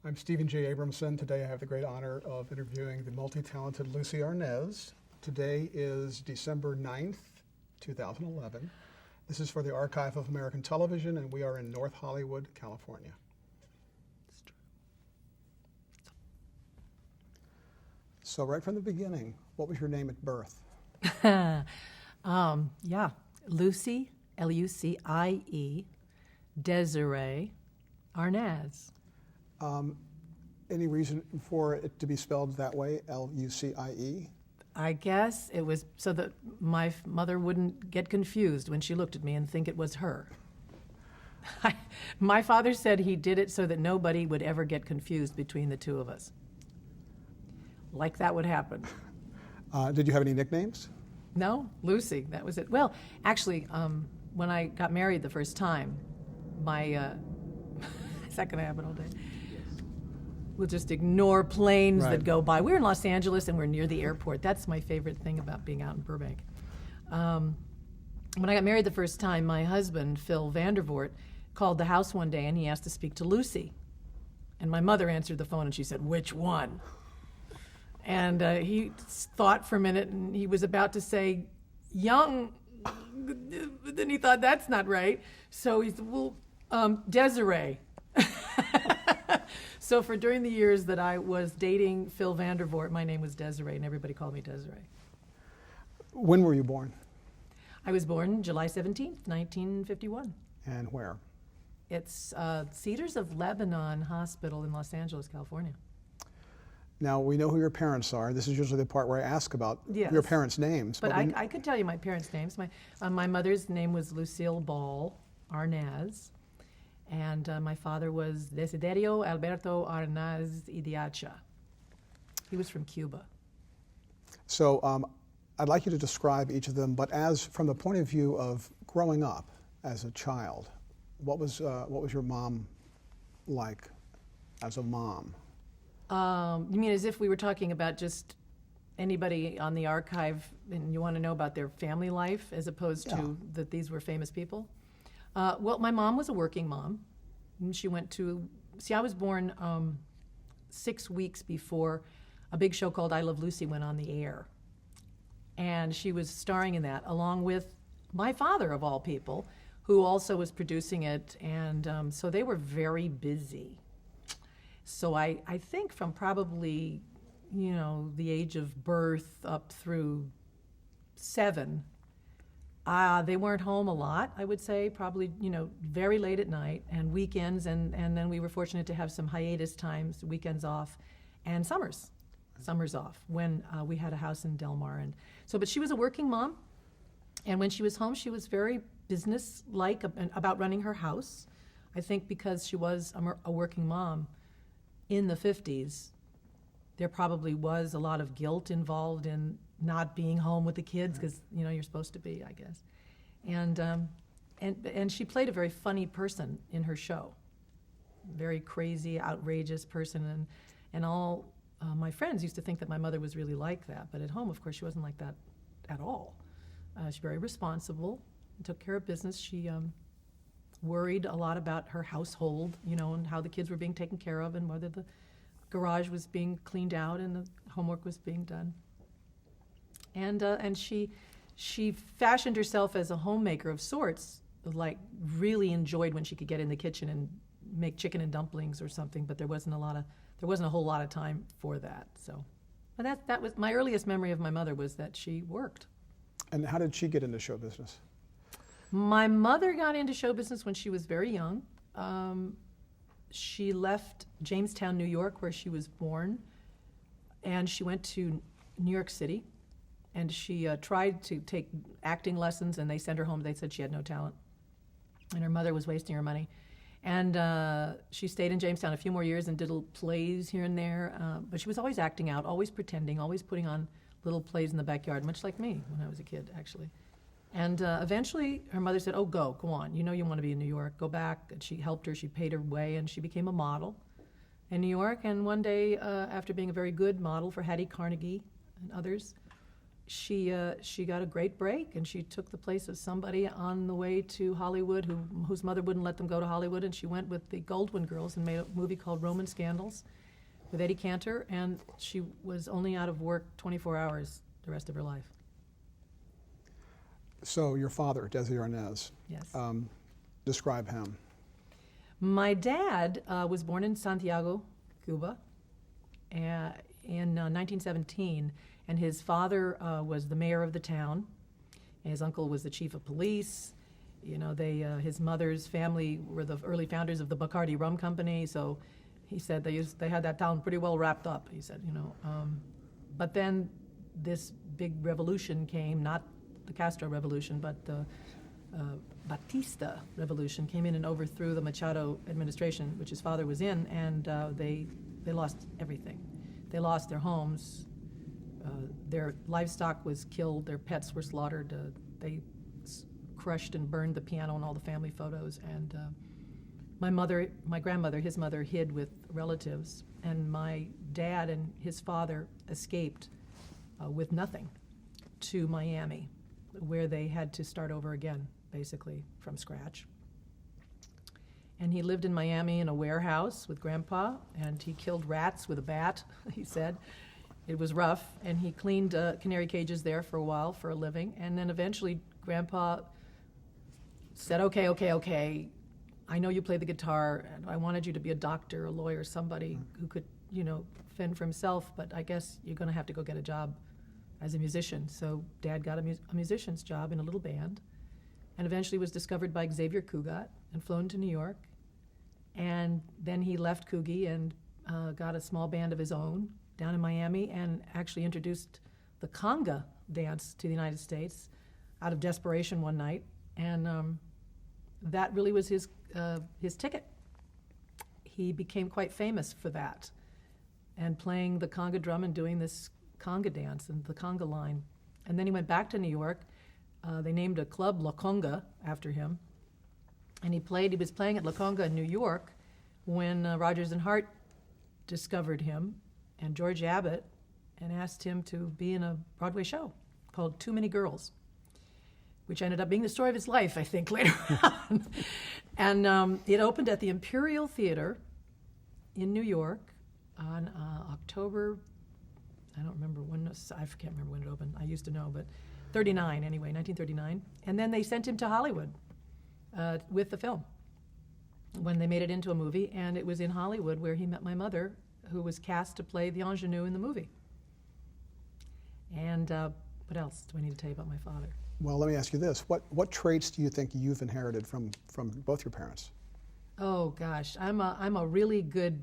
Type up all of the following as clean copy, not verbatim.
I'm Stephen J. Abramson. Today I have the great honor of interviewing the multi-talented Lucie Arnaz. Today is December 9th, 2011. This is for the Archive of American Television, and we are in North Hollywood, California. So right from the beginning, what was your name at birth? Lucie, Lucie, Desiree Arnaz. Any reason for it to be spelled that way, Lucie? I guess it was so that my mother wouldn't get confused when she looked at me and think it was her. My father said he did it so that nobody would ever get confused between the two of us. Like that would happen. Did you have any nicknames? No, Lucy, that was it. Well, actually, when I got married the first time, my, is that going to happen all day? We'll just ignore planes that go by. We're in Los Angeles and we're near the airport. That's my favorite thing about being out in Burbank. When I got married the first time, my husband, Phil Vandervoort, called the house one day and he asked to speak to Lucy. And my mother answered the phone and she said, "Which one?" And he thought for a minute and he was about to say, "Young," but then he thought, that's not right. So he said, "Well, Desiree." So for during the years that I was dating Phil Vandervoort, my name was Desiree, and everybody called me Desiree. When were you born? I was born July 17th, 1951. And where? It's Cedars of Lebanon Hospital in Los Angeles, California. Now, we know who your parents are. This is usually the part where I ask about your parents' names. But I could tell you my parents' names. My mother's name was Lucille Ball Arnaz. And my father was Desiderio Alberto Arnaz Idiacha. He was from Cuba. So I'd like you to describe each of them, but as from the point of view of growing up as a child, what was your mom like as a mom? You mean as if we were talking about just anybody on the archive and you want to know about their family life as opposed to that these were famous people? Well, my mom was a working mom. And she went to, I was born 6 weeks before a big show called I Love Lucy went on the air. And she was starring in that along with my father, of all people, who also was producing it. And so they were very busy. So I think from probably, the age of birth up through 7, they weren't home a lot, I would say, probably, very late at night and weekends, and then we were fortunate to have some hiatus times, weekends off, and summers off when we had a house in Del Mar. And so, but she was a working mom, and when she was home, she was very business-like about running her house. I think because she was a working mom in the 50s, there probably was a lot of guilt involved in not being home with the kids because you're supposed to be, I guess, and she played a very funny person in her show, very crazy, outrageous person, and all my friends used to think that my mother was really like that, but at home, of course, she wasn't like that at all. She's very responsible, took care of business. She worried a lot about her household, and how the kids were being taken care of, and whether the garage was being cleaned out and the homework was being done. And she fashioned herself as a homemaker of sorts, like really enjoyed when she could get in the kitchen and make chicken and dumplings or something, but there wasn't a whole lot of time for that. So, but that was my earliest memory of my mother, was that she worked. And how did she get into show business? My mother got into show business when she was very young. She left Jamestown, New York, where she was born, and she went to New York City. And she tried to take acting lessons, and they sent her home. They said she had no talent, and her mother was wasting her money. And she stayed in Jamestown a few more years and did little plays here and there. But she was always acting out, always pretending, always putting on little plays in the backyard, much like me when I was a kid, actually. And eventually, her mother said, "Oh, go on. You want to be in New York. Go back." And she helped her. She paid her way, and she became a model in New York. And one day, after being a very good model for Hattie Carnegie and others, she got a great break, and she took the place of somebody on the way to Hollywood whose mother wouldn't let them go to Hollywood, and she went with the Goldwyn Girls and made a movie called Roman Scandals with Eddie Cantor, and she was only out of work 24 hours the rest of her life. So your father, Desi Arnaz, Yes. describe him. My dad was born in Santiago, Cuba, in 1917, and his father was the mayor of the town. And his uncle was the chief of police. You know, his mother's family were the early founders of the Bacardi Rum Company. So he said they had that town pretty well wrapped up. He said, but then this big revolution came, not the Castro Revolution, but the Batista Revolution came in and overthrew the Machado administration, which his father was in, and they lost everything. They lost their homes. Their livestock was killed. Their pets were slaughtered. They crushed and burned the piano and all the family photos. And my grandmother, his mother, hid with relatives. And my dad and his father escaped with nothing to Miami, where they had to start over again, basically from scratch. And he lived in Miami in a warehouse with Grandpa, and he killed rats with a bat, he said. It was rough, and he cleaned canary cages there for a while for a living. And then eventually Grandpa said, okay, I know you play the guitar, and I wanted you to be a doctor, a lawyer, somebody who could, fend for himself, but I guess you're going to have to go get a job as a musician. So Dad got a musician's job in a little band, and eventually was discovered by Xavier Cugat and flown to New York. And then he left Coogie and got a small band of his own down in Miami, and actually introduced the conga dance to the United States out of desperation one night. And that really was his ticket. He became quite famous for that, and playing the conga drum and doing this conga dance and the conga line. And then he went back to New York. They named a club La Conga after him. And he was playing at La Conga in New York when Rodgers and Hart discovered him and George Abbott and asked him to be in a Broadway show called Too Many Girls, which ended up being the story of his life, I think, later on. And it opened at the Imperial Theater in New York on October, I don't remember when, I can't remember when it opened. I used to know, but 39 anyway, 1939. And then they sent him to Hollywood with the film when they made it into a movie. And it was in Hollywood where he met my mother, who was cast to play the ingenue in the movie. And what else do I need to tell you about my father? Well, let me ask you this. What traits do you think you've inherited from both your parents? Oh, gosh. I'm a really good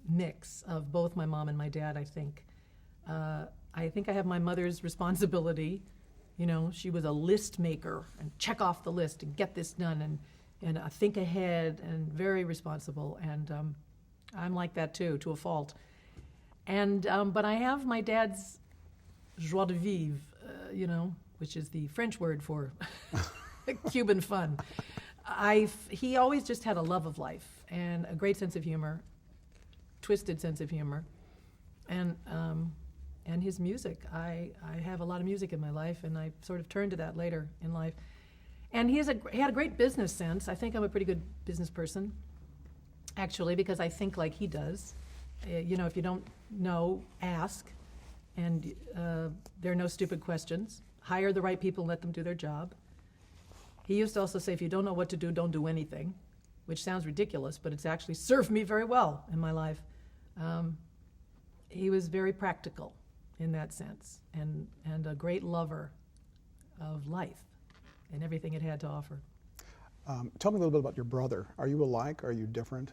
mix of both my mom and my dad, I think. I think I have my mother's responsibility. She was a list maker and check off the list and get this done and think ahead and very responsible. And I'm like that too, to a fault. And but I have my dad's joie de vivre, which is the French word for Cuban fun. He always just had a love of life and a great sense of humor, twisted sense of humor, and his music. I have a lot of music in my life, and I sort of turned to that later in life. And he had a great business sense. I think I'm a pretty good business person, actually, because I think like he does. If you don't know, ask, and there are no stupid questions. Hire the right people and let them do their job. He used to also say, if you don't know what to do, don't do anything, which sounds ridiculous, but it's actually served me very well in my life. He was very practical in that sense, and a great lover of life and everything it had to offer. Tell me a little bit about your brother. Are you alike? Are you different?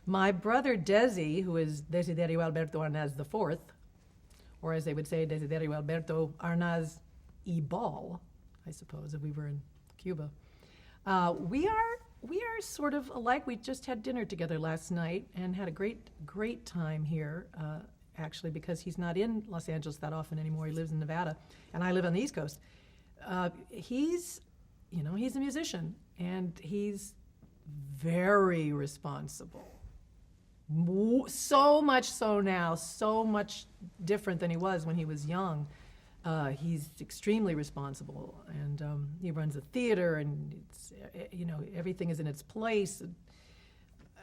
My brother Desi, who is Desiderio Alberto Arnaz IV, or as they would say, Desiderio Alberto Arnaz y Ball, I suppose, if we were in Cuba. We are sort of alike. We just had dinner together last night and had a great time here, actually, because he's not in Los Angeles that often anymore. He lives in Nevada, and I live on the East Coast. He's a musician, and he's very responsible. So much so now, so much different than he was when he was young. He's extremely responsible, and he runs a theater, and everything is in its place.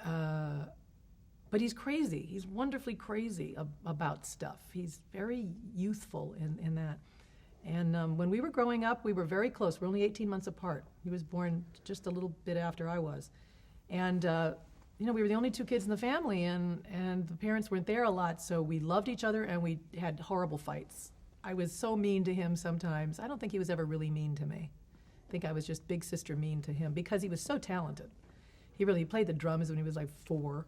But he's crazy. He's wonderfully crazy about stuff. He's very youthful in that. And when we were growing up, we were very close. We're only 18 months apart. He was born just a little bit after I was. And, we were the only two kids in the family, and the parents weren't there a lot, so we loved each other, and we had horrible fights. I was so mean to him sometimes. I don't think he was ever really mean to me. I think I was just big sister mean to him because he was so talented. He played the drums when he was like 4,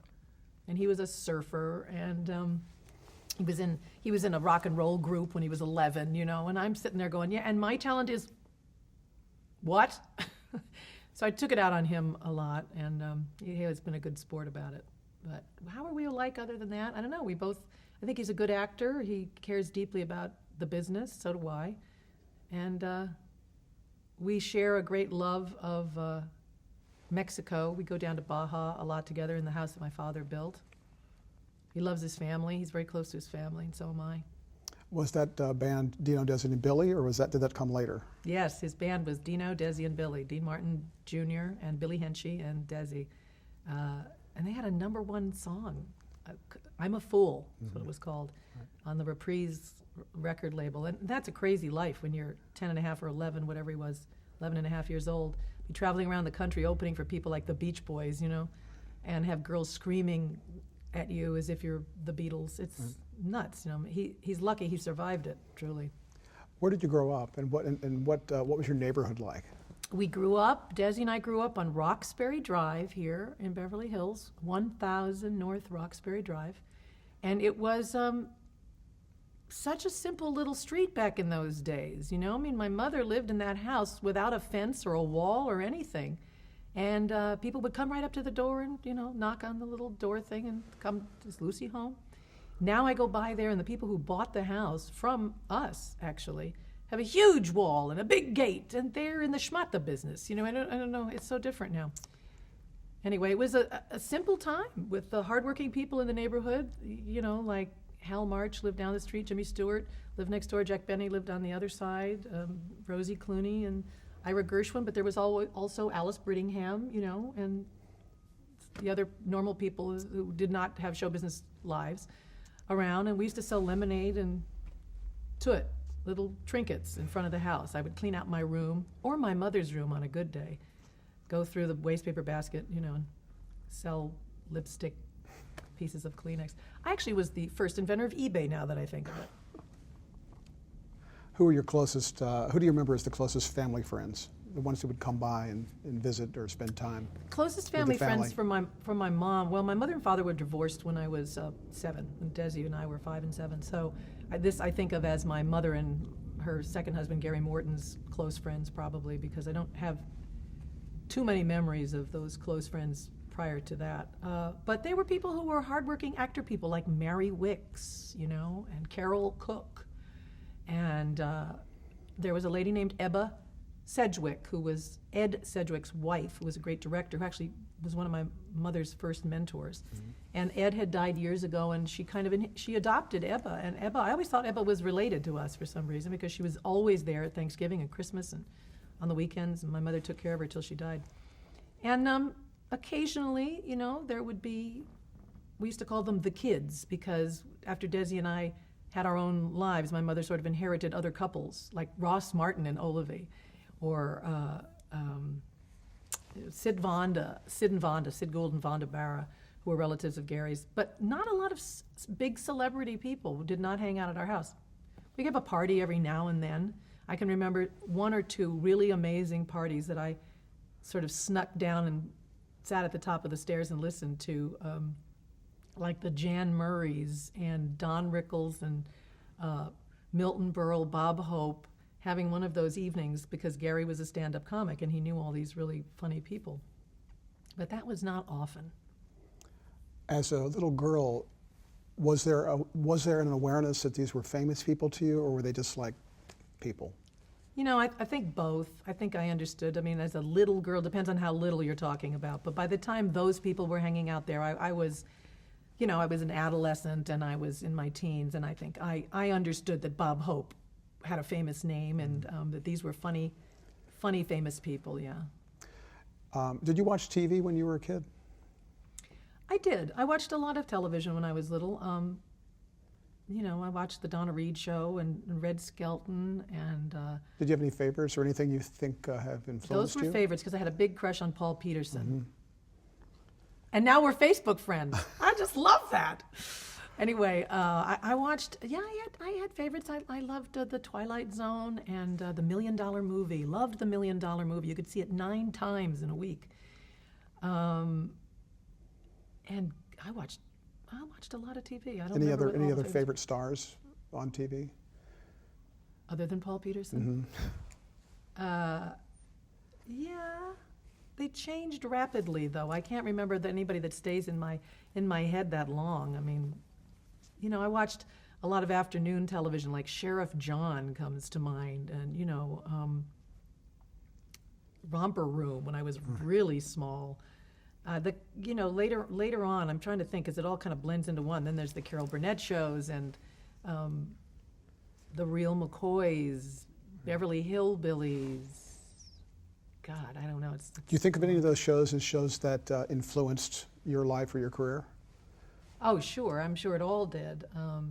and he was a surfer, and he was in a rock and roll group when he was 11, and I'm sitting there going, yeah, and my talent is what? So I took it out on him a lot, and he has been a good sport about it. But how are we alike other than that? I don't know. I think he's a good actor. He cares deeply about the business, so do I. And we share a great love of Mexico. We go down to Baja a lot together in the house that my father built. He loves his family. He's very close to his family, and so am I. Was that band Dino, Desi, and Billy, or did that come later? Yes, his band was Dino, Desi, and Billy. Dean Martin Jr. and Billy Henchy and Desi. And they had a #1 song, I'm a Fool, is what it was called, on the Reprise record label. And that's a crazy life when you're 10 and a half or 11, whatever he was, 11 and a half years old. Be traveling around the country opening for people like the Beach Boys, and have girls screaming at you as if you're the Beatles. It's nuts. He's lucky he survived it, truly. Where did you grow up, and what was your neighborhood like? We grew up, Desi and I grew up on Roxbury Drive here in Beverly Hills, 1000 North Roxbury Drive. And it was such a simple little street back in those days, my mother lived in that house without a fence or a wall or anything. And people would come right up to the door and, knock on the little door thing and come, is Lucie home? Now I go by there, and the people who bought the house from us, actually, have a huge wall and a big gate, and they're in the schmatta business. I don't know. It's so different now. Anyway, it was a simple time with the hardworking people in the neighborhood, like Hal March lived down the street, Jimmy Stewart lived next door, Jack Benny lived on the other side, Rosie Clooney and Ira Gershwin, but there was also Alice Brittingham, and the other normal people who did not have show business lives around. And we used to sell lemonade and toot, little trinkets in front of the house. I would clean out my room, or my mother's room on a good day, go through the wastepaper basket, and sell lipstick, pieces of Kleenex. I actually was the first inventor of eBay, now that I think of it. Who are your closest, who do you remember as the closest family friends? The ones who would come by and visit or spend time? Closest family friends from my mom. Well, my mother and father were divorced when I was 7, and Desi and I were 5 and 7. So this I think of as my mother and her second husband, Gary Morton's close friends, probably, because I don't have too many memories of those close friends prior to that. But they were people who were hardworking actor people, like Mary Wicks, and Carol Cook. And there was a lady named Ebba Sedgwick, who was Ed Sedgwick's wife, who was a great director, who actually was one of my mother's first mentors. Mm-hmm. And Ed had died years ago, and she adopted Ebba. And Ebba, I always thought Ebba was related to us for some reason, because she was always there at Thanksgiving and Christmas and on the weekends, and my mother took care of her till she died. And occasionally, there would be, we used to call them the kids, because after Desi and I had our own lives, my mother sort of inherited other couples, like Ross Martin and Olivia, or Sid Gould and Vonda Barra, who were relatives of Gary's. But not a lot of big celebrity people did not hang out at our house. We have a party every now and then. I can remember 1 or 2 really amazing parties that I sort of snuck down and sat at the top of the stairs and listened to, like the Jan Murrays and Don Rickles and Milton Berle, Bob Hope, having one of those evenings because Gary was a stand-up comic and he knew all these really funny people. But that was not often. As a little girl, was there an awareness that these were famous people to you, or were they just like people? I think both. I think I understood. I mean, as a little girl, depends on how little you're talking about. But by the time those people were hanging out there, I was an adolescent and I was in my teens, and I think I understood that Bob Hope had a famous name, and that these were funny, famous people. Yeah. Did you watch TV when you were a kid? I did. I watched a lot of television when I was little. I watched the Donna Reed show and Red Skelton, and Did you have any favorites or anything you think have influenced those were you? favorites because I had a big crush on Paul Peterson. And now we're Facebook friends. I just love that. Anyway, I watched. Yeah, I had favorites. I loved the Twilight Zone and the $1 Million Movie. Loved the $1 Million Movie. You could see it 9 times in a week. And I watched a lot of TV. I don't Any remember other what all the favorites favorite stars on TV? other than Paul Peterson. Yeah, they changed rapidly though. I can't remember anybody that stays in my head that long. I mean, I watched a lot of afternoon television, like Sheriff John comes to mind, and Romper Room when I was really small. Later on, I'm trying to think, because it all kind of blends into one. Then there's the Carol Burnett shows and the Real McCoys, Beverly Hillbillies. God, I don't know. Do you think of any of those shows as shows that influenced your life or your career? Oh, sure. I'm sure it all did. I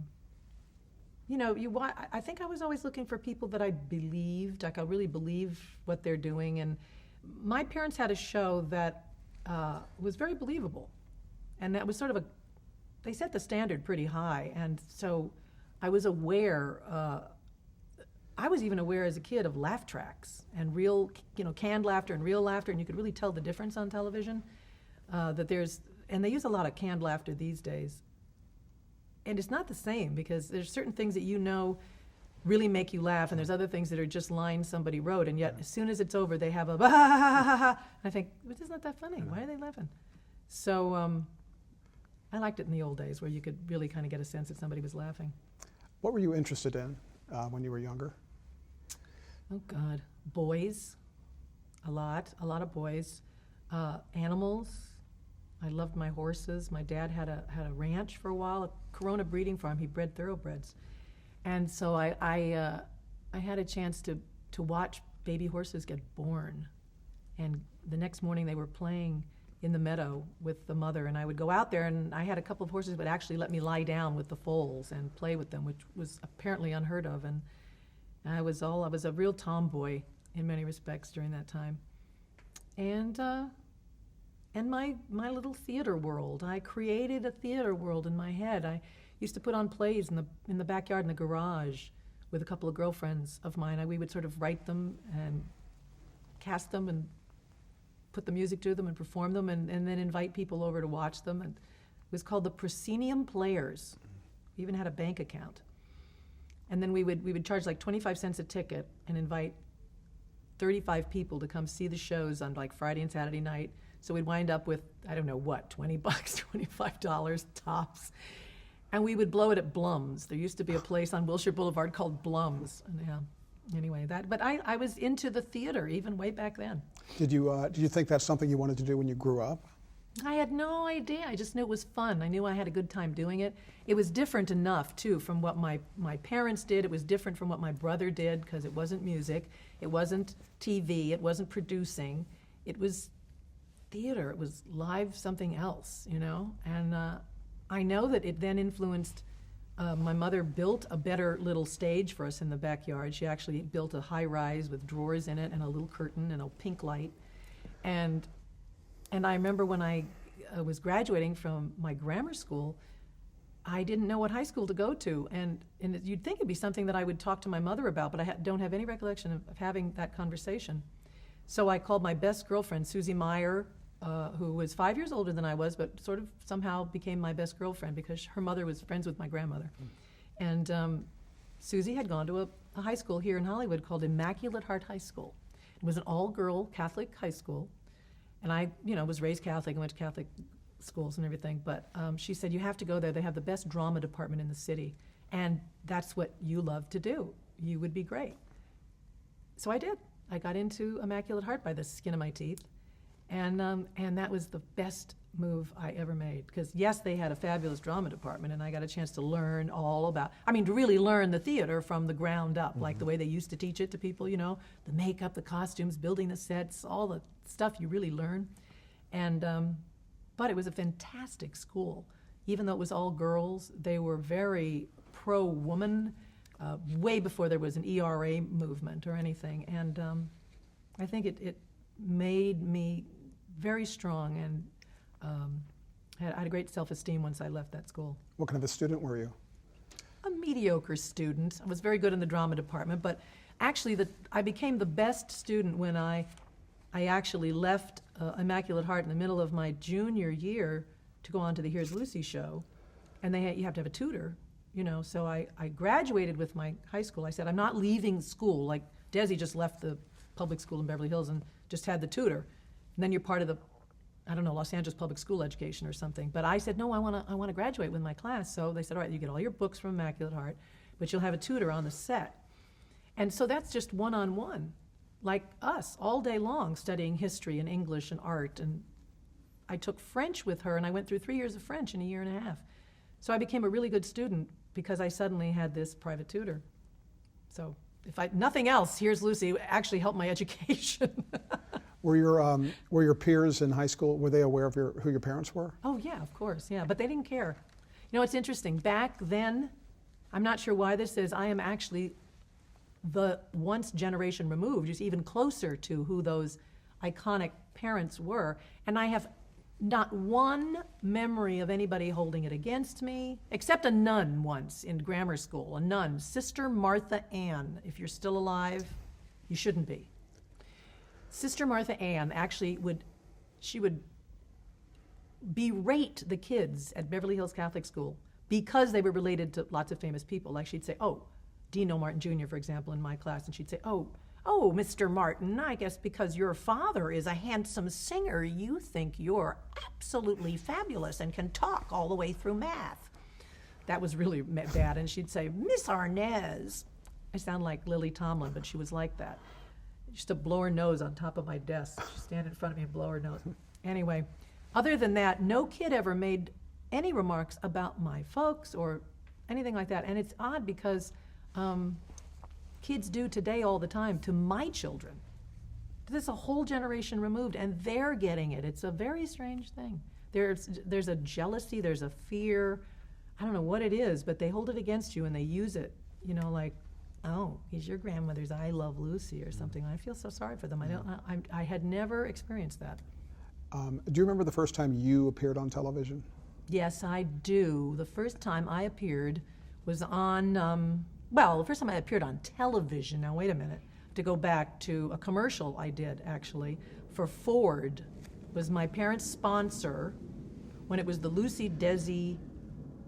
think I was always looking for people that I believed, like I really believe what they're doing. And my parents had a show that was very believable. And that was sort of they set the standard pretty high. And so I was aware, I was even aware as a kid of laugh tracks and real, canned laughter and real laughter. And you could really tell the difference on television. And they use a lot of canned laughter these days. And it's not the same because there's certain things that really make you laugh, and there's other things that are just lines somebody wrote, and yet as soon as it's over, they have a bah. I think, this is not that funny. Why are they laughing? So I liked it in the old days where you could really kind of get a sense that somebody was laughing. What were you interested in when you were younger? Oh, God. Boys. A lot of boys. Animals. I loved my horses. My dad had a ranch for a while, a Corona breeding farm. He bred thoroughbreds. And so I had a chance to watch baby horses get born. And the next morning they were playing in the meadow with the mother, and I would go out there, and I had a couple of horses that would actually let me lie down with the foals and play with them, which was apparently unheard of. And I was a real tomboy in many respects during that time. And my little theater world. I created a theater world in my head. I used to put on plays in the backyard in the garage with a couple of girlfriends of mine. We would sort of write them and cast them and put the music to them and perform them and then invite people over to watch them. And it was called the Proscenium Players. We even had a bank account. And then we would charge like 25 cents a ticket and invite 35 people to come see the shows on like Friday and Saturday night. So we'd wind up with, I don't know what, $20, $25 tops. And we would blow it at Blum's. There used to be a place on Wilshire Boulevard called Blum's. And, anyway, but I was into the theater even way back then. Did you think that's something you wanted to do when you grew up? I had no idea. I just knew it was fun. I knew I had a good time doing it. It was different enough, too, from what my parents did. It was different from what my brother did because it wasn't music. It wasn't TV. It wasn't producing. It was theater. It was live something else, And I know that it then influenced, my mother built a better little stage for us in the backyard. She actually built a high rise with drawers in it and a little curtain and a pink light. And I remember when I was graduating from my grammar school, I didn't know what high school to go to. And you'd think it'd be something that I would talk to my mother about, but I don't have any recollection of having that conversation. So I called my best girlfriend, Susie Meyer, who was 5 years older than I was, but sort of somehow became my best girlfriend because her mother was friends with my grandmother. And Susie had gone to a high school here in Hollywood called Immaculate Heart High School. It was an all-girl Catholic high school. And I, was raised Catholic and went to Catholic schools and everything. But she said, you have to go there. They have the best drama department in the city. And that's what you love to do. You would be great. So I did. I got into Immaculate Heart by the skin of my teeth. And that was the best move I ever made. Because yes, they had a fabulous drama department, and I got a chance to learn all about, to really learn the theater from the ground up, like the way they used to teach it to people, the makeup, the costumes, building the sets, all the stuff you really learn. And, but it was a fantastic school. Even though it was all girls, they were very pro-woman, way before there was an ERA movement or anything. And I think it made me very strong, and I had a great self-esteem once I left that school. What kind of a student were you? A mediocre student. I was very good in the drama department, but actually I became the best student when I actually left Immaculate Heart in the middle of my junior year to go on to the Here's Lucy show, and you have to have a tutor, so I graduated with my high school. I said, I'm not leaving school, like Desi just left the public school in Beverly Hills and just had the tutor, and then you're part of the, Los Angeles public school education or something. But I said, no, I want to graduate with my class. So they said, all right, you get all your books from Immaculate Heart, but you'll have a tutor on the set. And so that's just one-on-one, like us, all day long, studying history and English and art. And I took French with her, and I went through 3 years of French in a year and a half. So I became a really good student because I suddenly had this private tutor. So nothing else, Here's Lucy actually helped my education. Were your peers in high school, were they aware of who your parents were? Oh yeah, of course, yeah, but they didn't care. It's interesting. Back then, I'm not sure why this is, I am actually the once generation removed, just even closer to who those iconic parents were, and I have not one memory of anybody holding it against me, except a nun once in grammar school, a nun, Sister Martha Ann. If you're still alive, you shouldn't be. Sister Martha Ann actually would berate the kids at Beverly Hills Catholic School because they were related to lots of famous people. Like she'd say, Dino Martin Jr., for example, in my class, and she'd say, oh, Mr. Martin, I guess because your father is a handsome singer, you think you're absolutely fabulous and can talk all the way through math. That was really bad. And she'd say, Miss Arnaz. I sound like Lily Tomlin, but she was like that. She used to blow her nose on top of my desk. She'd stand in front of me and blow her nose. Anyway, other than that, no kid ever made any remarks about my folks or anything like that. And it's odd because kids do today all the time to my children. This is a whole generation removed, and they're getting it. It's a very strange thing. There's a jealousy, there's a fear. I don't know what it is, but they hold it against you and they use it, like, oh, he's your grandmother's I Love Lucy or something. I feel so sorry for them. I had never experienced that. Do you remember the first time you appeared on television? Yes, I do. The first time I appeared was on, the first time I appeared on television, now wait a minute, to go back to a commercial I did actually for Ford. Was my parents' sponsor when it was the Lucy Desi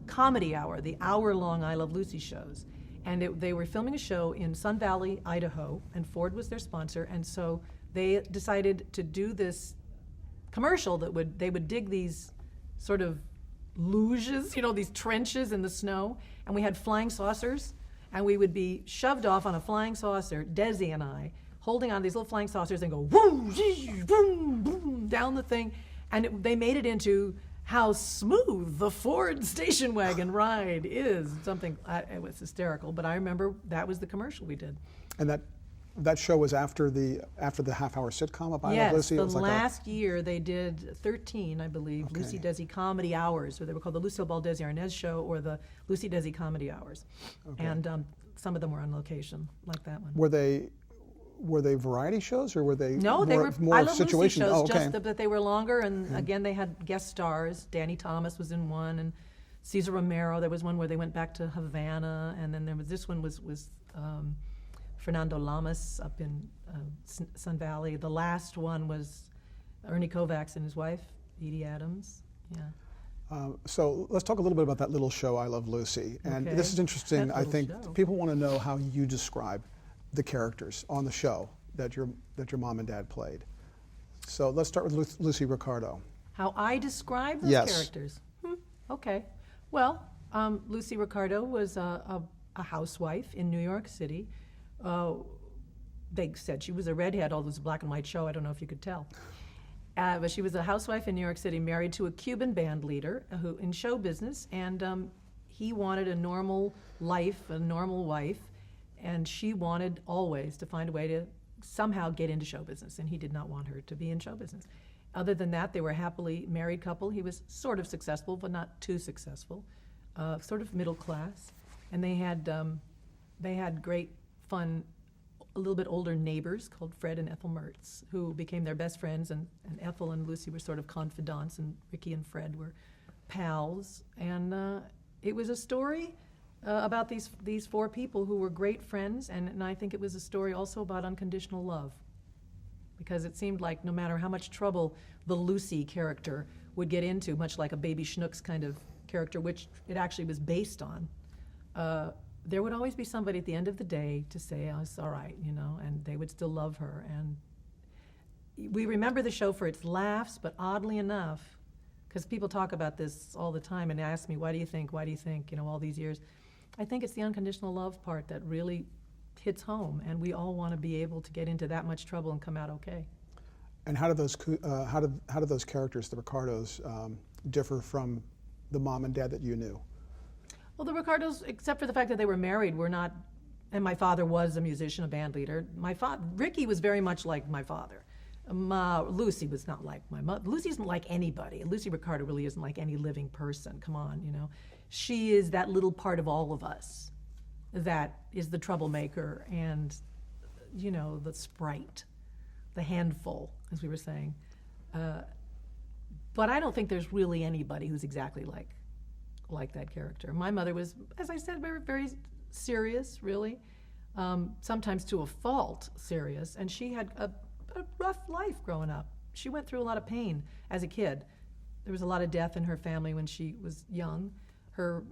Comedy Hour, the hour-long I Love Lucy shows. And they were filming a show in Sun Valley, Idaho, and Ford was their sponsor. And so they decided to do this commercial that they would dig these sort of luges, these trenches in the snow. And we had flying saucers, and we would be shoved off on a flying saucer, Desi and I, holding on these little flying saucers and go boom, boom, boom, down the thing. And they made it into how smooth the Ford station wagon ride is. Something, it was hysterical, but I remember that was the commercial we did. And that show was after the half-hour sitcom of I Love Lucy? Yes, the last year they did 13, I believe, Okay. Lucy Desi Comedy Hours, or they were called the Lucille Ball Desi Arnaz Show or the Lucy Desi Comedy Hours. Okay. And some of them were on location, like that one. Were they variety shows, or were they No, they were more I Love Lucy situation? shows, Oh, okay. just that they were longer, and again they had guest stars. Danny Thomas was in one, and Cesar Romero. There was one where they went back to Havana, and then there was this one was Fernando Lamas up in Sun Valley. The last one was Ernie Kovacs and his wife, Edie Adams. Yeah. So let's talk a little bit about that little show, I Love Lucy. And Okay. this is interesting. That I little think show. people want to know how you describe the characters on the show that your mom and dad played. So let's start with Lucy Ricardo. How I describe those Yes. characters? Okay. Well, Lucy Ricardo was a housewife in New York City. They said she was a redhead, although it was a black and white show. I don't know if you could tell. But she was a housewife in New York City, married to a Cuban band leader who in show business, and he wanted a normal life, a normal wife, and she wanted always to find a way to somehow get into show business, and he did not want her to be in show business. Other than that, they were a happily married couple. He was sort of successful, but not too successful, sort of middle class, and they had great fun, a little bit older neighbors called Fred and Ethel Mertz, who became their best friends, and Ethel and Lucy were sort of confidants, and Ricky and Fred were pals, and it was a story about these four people who were great friends, and I think it was a story also about unconditional love, because it seemed like no matter how much trouble the Lucy character would get into, much like a Baby Schnucks kind of character, which it actually was based on, there would always be somebody at the end of the day to say, oh, it's all right, and they would still love her. And we remember the show for its laughs, but oddly enough, because people talk about this all the time and ask me, why do you think, all these years, I think it's the unconditional love part that really hits home, and we all want to be able to get into that much trouble and come out okay. And how do those characters, the Ricardos, differ from the mom and dad that you knew? Well, the Ricardos, except for the fact that they were married, were not, and my father was a musician, a band leader. Ricky was very much like my father. Lucy was not like my mother. Lucy isn't like anybody. Lucy Ricardo really isn't like any living person. Come on, She is that little part of all of us that is the troublemaker and, the sprite, the handful, as we were saying. But I don't think there's really anybody who's exactly like that character. My mother was, as I said, very, very serious, really, sometimes to a fault serious, and she had a rough life growing up. She went through a lot of pain as a kid. There was a lot of death in her family when she was young. Her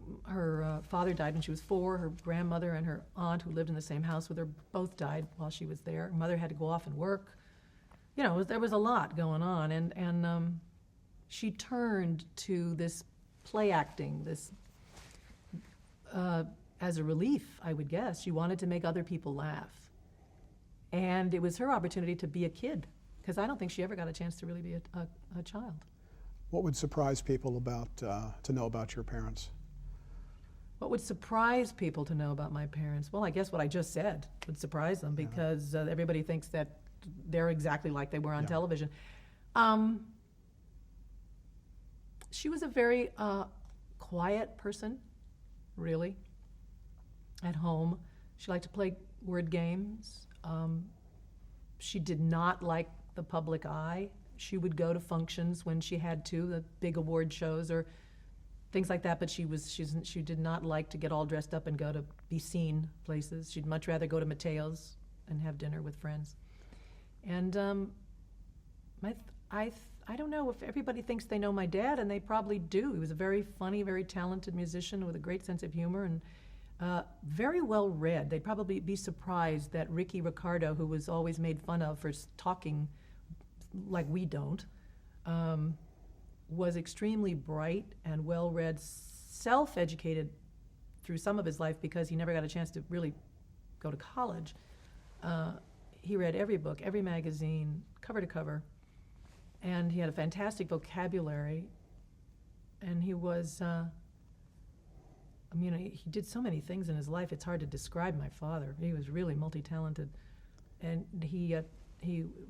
father died when she was 4. Her grandmother and her aunt, who lived in the same house with her, both died while she was there. Her mother had to go off and work. There was a lot going on, and she turned to this play acting, this as a relief, I would guess. She wanted to make other people laugh. And it was her opportunity to be a kid, because I don't think she ever got a chance to really be a child. What would surprise people to know about your parents? What would surprise people to know about my parents? Well, I guess what I just said would surprise them, because everybody thinks that they're exactly like they were on television. She was a very quiet person, really, at home. She liked to play word games. She did not like the public eye. She would go to functions when she had to, the big award shows or things like that, but she did not like to get all dressed up and go to be seen places. She'd much rather go to Mateo's and have dinner with friends. And I don't know if everybody thinks they know my dad, and they probably do. He was a very funny, very talented musician with a great sense of humor, and very well read. They'd probably be surprised that Ricky Ricardo, who was always made fun of for talking like we don't, was extremely bright and well read, self-educated through some of his life because he never got a chance to really go to college. He read every book, every magazine, cover to cover, and he had a fantastic vocabulary, and he was he did so many things in his life, it's hard to describe my father. He was really multi-talented, and he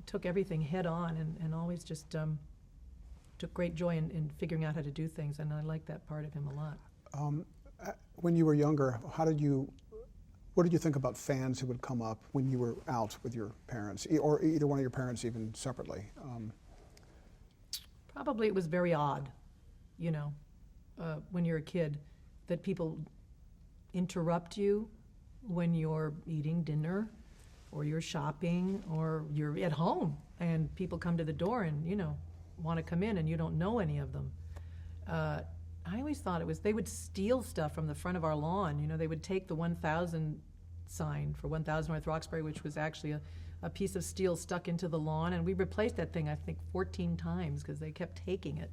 took everything head on and always just took great joy in figuring out how to do things, and I like that part of him a lot. When you were younger, what did you think about fans who would come up when you were out with your parents, or either one of your parents even separately? Probably it was very odd, when you're a kid, that people interrupt you when you're eating dinner or you're shopping or you're at home and people come to the door and, want to come in and you don't know any of them. I always thought they would steal stuff from the front of our lawn. They would take the 1,000 sign for 1,000 North Roxbury, which was actually a piece of steel stuck into the lawn, and we replaced that thing, I think, 14 times because they kept taking it.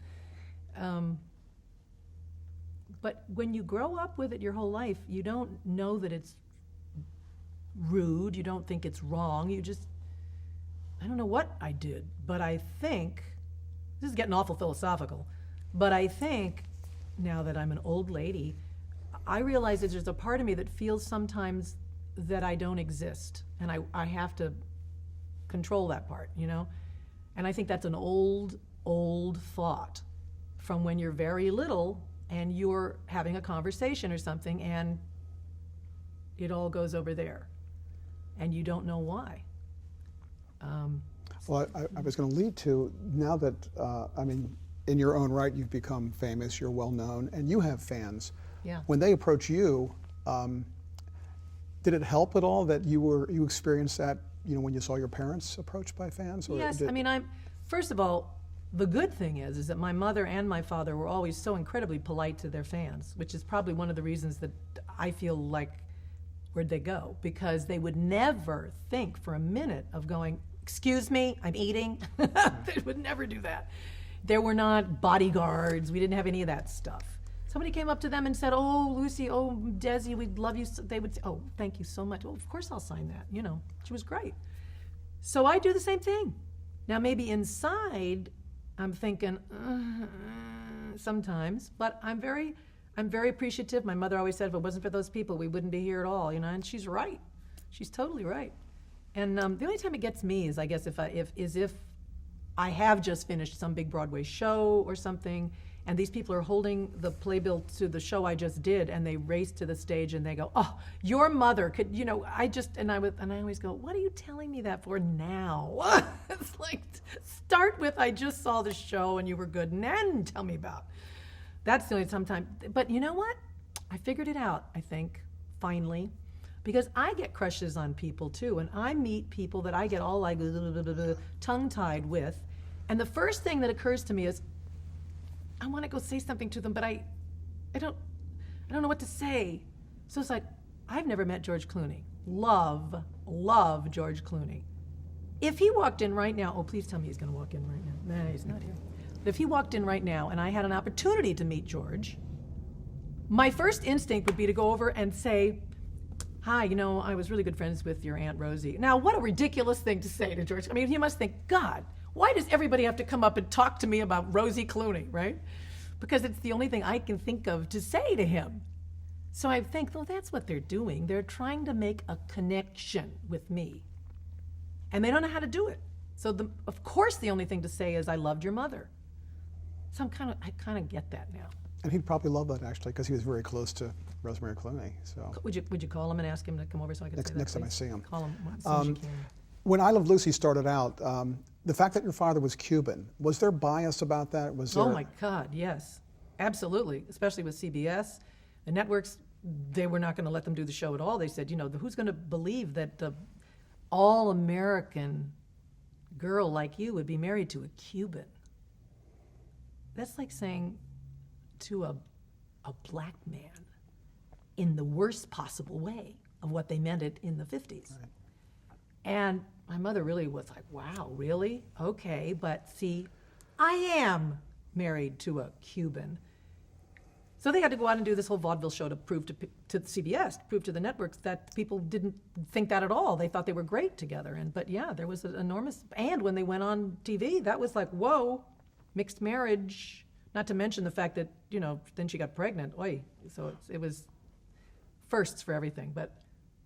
But when you grow up with it your whole life, you don't know that it's rude, you don't think it's wrong, I don't know what I did, but I think this is getting awful philosophical, but I think now that I'm an old lady, I realize that there's a part of me that feels sometimes that I don't exist, and I have to control that part, you know? And I think that's an old thought from when you're very little and you're having a conversation or something and it all goes over there and you don't know why. Well, I was going to lead to, now that, I mean, in your own right, you've become famous, you're well known, and you have fans. Yeah. When they approach you, did it help at all that you experienced that, you know, when you saw your parents approached by fans? Or yes, I mean, first of all, the good thing is that my mother and my father were always so incredibly polite to their fans, which is probably one of the reasons that I feel like, where'd they go? Because they would never think for a minute of going, excuse me, I'm eating. They would never do that. There were not bodyguards. We didn't have any of that stuff. Somebody came up to them and said, oh, Lucy, oh, Desi, we'd love you. They would say, oh, thank you so much. Oh, of course I'll sign that. You know, she was great. So I do the same thing. Now, maybe inside, I'm thinking, sometimes, but I'm very appreciative. My mother always said, if it wasn't for those people, we wouldn't be here at all, you know, and she's right. She's totally right. And the only time it gets me is, I guess, if I have just finished some big Broadway show or something, and these people are holding the playbill to the show I just did, and they race to the stage and they go, oh, your mother could, you know, and I always go, what are you telling me that for now? It's like, start with, I just saw the show and you were good, and then tell me about. That's the only time. But you know what? I figured it out, I think, finally. Because I get crushes on people too, and I meet people that I get all like tongue-tied with, and the first thing that occurs to me is, I want to go say something to them, but I don't know what to say. So it's like, I've never met George Clooney. Love George Clooney. If he walked in right now, oh, please tell me he's going to walk in right now. Nah, he's not here. But if he walked in right now and I had an opportunity to meet George, my first instinct would be to go over and say, hi, you know, I was really good friends with your Aunt Rosie. Now, what a ridiculous thing to say to George. I mean, he must think, God, why does everybody have to come up and talk to me about Rosie Clooney, right? Because it's the only thing I can think of to say to him. So I think, well, that's what they're doing. They're trying to make a connection with me. And they don't know how to do it. So, of course, the only thing to say is, I loved your mother. So I kind of get that now. And he'd probably love that, actually, because he was very close to Rosemary Clooney. So Would you call him and ask him to come over so I could say that, next time I please? see him. Call him as soon as you can. When I Love Lucy started out, the fact that your father was Cuban, was there bias about that? Oh my God, yes, absolutely. Especially with CBS, the networks, they were not going to let them do the show at all. They said, you know, who's going to believe that the all-American girl like you would be married to a Cuban? That's like saying to a black man in the worst possible way of what they meant it in the 50s. Right. And my mother really was like, wow, really? Okay, but see, I am married to a Cuban. So they had to go out and do this whole vaudeville show to prove to CBS, to prove to the networks that people didn't think that at all. They thought they were great together. But yeah, there was an enormous, and when they went on TV, that was like, whoa, mixed marriage. Not to mention the fact that, you know, then she got pregnant. Oy. So it was firsts for everything. But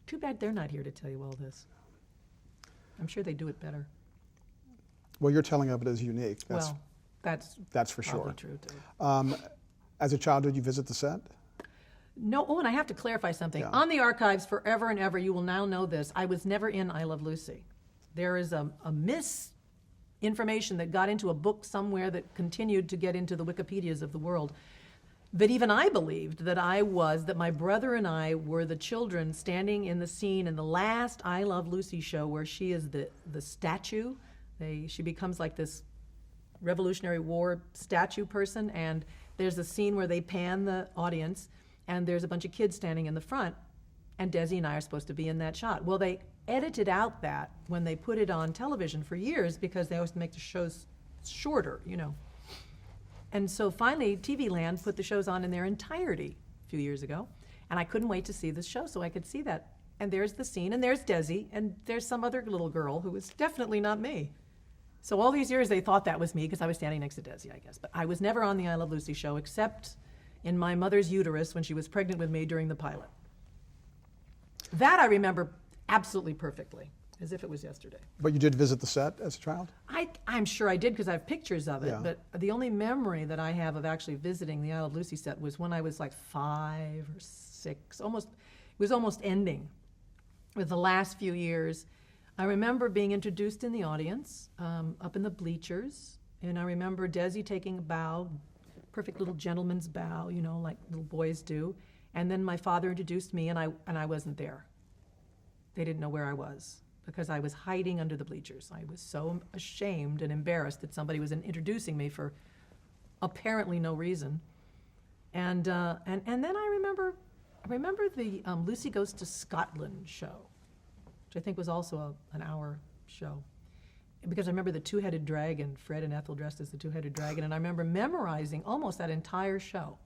too bad they're not here to tell you all this. I'm sure they do it better. Well, you're telling of it as unique. That's for sure. True too. As a child, did you visit the set? No. Oh, and I have to clarify something. Yeah. On the archives, forever and ever, you will now know this. I was never in I Love Lucy. There is a misinformation that got into a book somewhere that continued to get into the Wikipedias of the world. That even I believed that my brother and I were the children standing in the scene in the last I Love Lucy show where she is the statue. She becomes like this Revolutionary War statue person, and there's a scene where they pan the audience, and there's a bunch of kids standing in the front, and Desi and I are supposed to be in that shot. Well, they edited out that when they put it on television for years because they always make the shows shorter, you know. And so finally, TV Land put the shows on in their entirety a few years ago, and I couldn't wait to see this show so I could see that. And there's the scene, and there's Desi, and there's some other little girl who is definitely not me. So all these years they thought that was me because I was standing next to Desi, I guess. But I was never on the I Love Lucy show except in my mother's uterus when she was pregnant with me during the pilot. That I remember absolutely perfectly, as if it was yesterday. But you did visit the set as a child? I'm sure I did because I have pictures of it, Yeah. but the only memory that I have of actually visiting the I Love Lucy set was when I was like 5 or 6, it was almost ending with the last few years. I remember being introduced in the audience, up in the bleachers, and I remember Desi taking a bow, perfect little gentleman's bow, you know, like little boys do, and then my father introduced me, and I wasn't there. They didn't know where I was because I was hiding under the bleachers. I was so ashamed and embarrassed that somebody was introducing me for apparently no reason. And then I remember the Lucy Goes to Scotland show, which I think was also an hour show. Because I remember the two-headed dragon, Fred and Ethel dressed as the two-headed dragon, and I remember memorizing almost that entire show.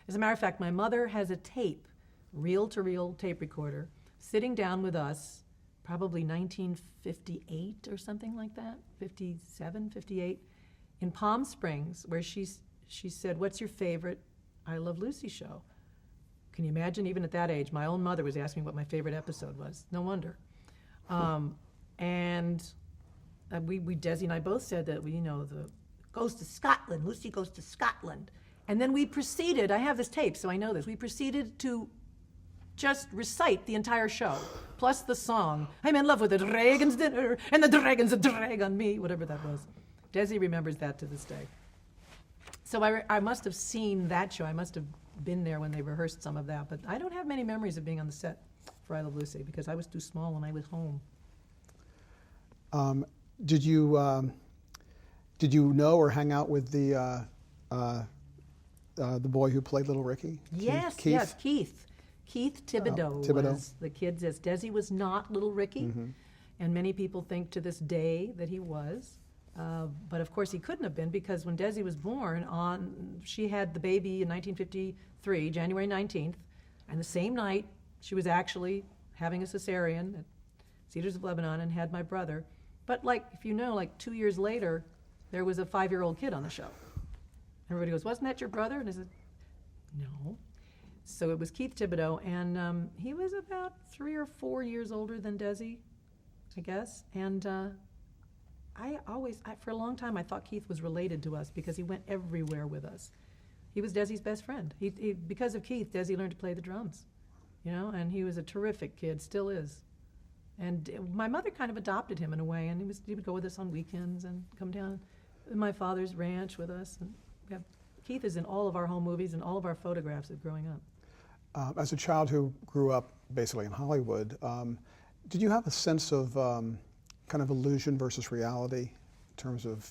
As a matter of fact, my mother has a tape, reel-to-reel tape recorder, sitting down with us, probably 1958 or something like that, 57, 58, in Palm Springs, where she said, "What's your favorite I Love Lucy show?" Can you imagine, even at that age, my own mother was asking me what my favorite episode was. No wonder. And Desi and I both said that the goes to Scotland, Lucy Goes to Scotland. And then we proceeded, I have this tape, so I know this, we proceeded to just recite the entire show, plus the song, "I'm in love with the dragon's dinner, and the dragon's a drag on me," whatever that was. Desi remembers that to this day. So I must have seen that show. I must have been there when they rehearsed some of that, but I don't have many memories of being on the set for I Love Lucy because I was too small when I was home. Did you know or hang out with the boy who played Little Ricky? Yes, Keith? yes, Keith. Keith Thibodeau, Thibodeau. was the kid says. Desi was not Little Ricky, and many people think to this day that he was. But of course he couldn't have been because when Desi was born, she had the baby in 1953, January 19th, and the same night she was actually having a cesarean at Cedars of Lebanon and had my brother. But if you know, 2 years later, there was a 5-year-old kid on the show. Everybody goes, "Wasn't that your brother?" And I said, "No." So it was Keith Thibodeau, and he was about 3 or 4 years older than Desi, I guess. And for a long time, I thought Keith was related to us because he went everywhere with us. He was Desi's best friend. Because of Keith, Desi learned to play the drums, and he was a terrific kid, still is. And my mother kind of adopted him in a way, and he would go with us on weekends and come down to my father's ranch with us. And Keith is in all of our home movies and all of our photographs of growing up. As a child who grew up basically in Hollywood, did you have a sense of kind of illusion versus reality in terms of,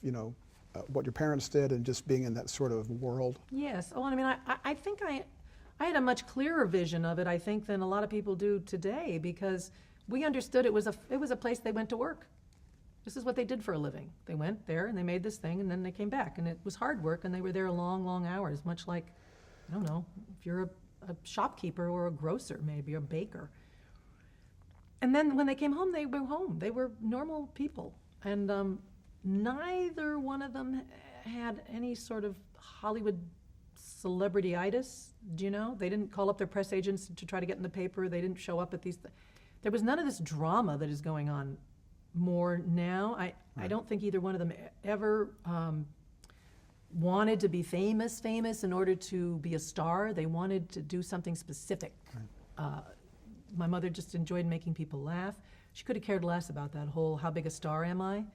what your parents did and just being in that sort of world? Yes. Oh, I think I had a much clearer vision of it, I think, than a lot of people do today because we understood it was a place they went to work. This is what they did for a living. They went there and they made this thing and then they came back. And it was hard work and they were there long, long hours, much like, I don't know, if you're a shopkeeper or a grocer maybe, or a baker. And then when they came home, they were home. They were normal people. And neither one of them had any sort of Hollywood celebrity-itis, do you know? They didn't call up their press agents to try to get in the paper. They didn't show up at these There was none of this drama that is going on more now. I don't think either one of them ever wanted to be famous in order to be a star. They wanted to do something specific. Right. My mother just enjoyed making people laugh. She could have cared less about that whole how big a star am I?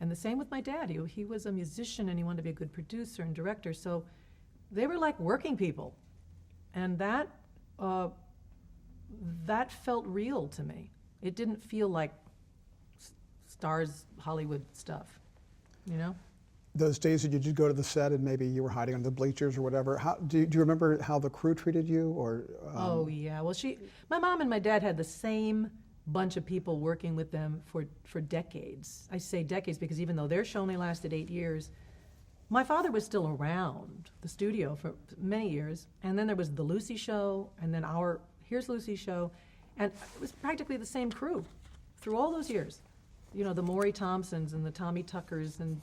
And the same with my dad. He was a musician and he wanted to be a good producer and director. So they were like working people. And that felt real to me. It didn't feel like stars, Hollywood stuff, Those days that you did go to the set and maybe you were hiding under the bleachers or whatever, do you remember how the crew treated you? Or Oh, yeah. Well, my mom and my dad had the same bunch of people working with them for decades. I say decades because even though their show only lasted 8 years, my father was still around the studio for many years. And then there was the Lucy show, and then Here's Lucy show. And it was practically the same crew through all those years. the Maury Thompsons and the Tommy Tuckers and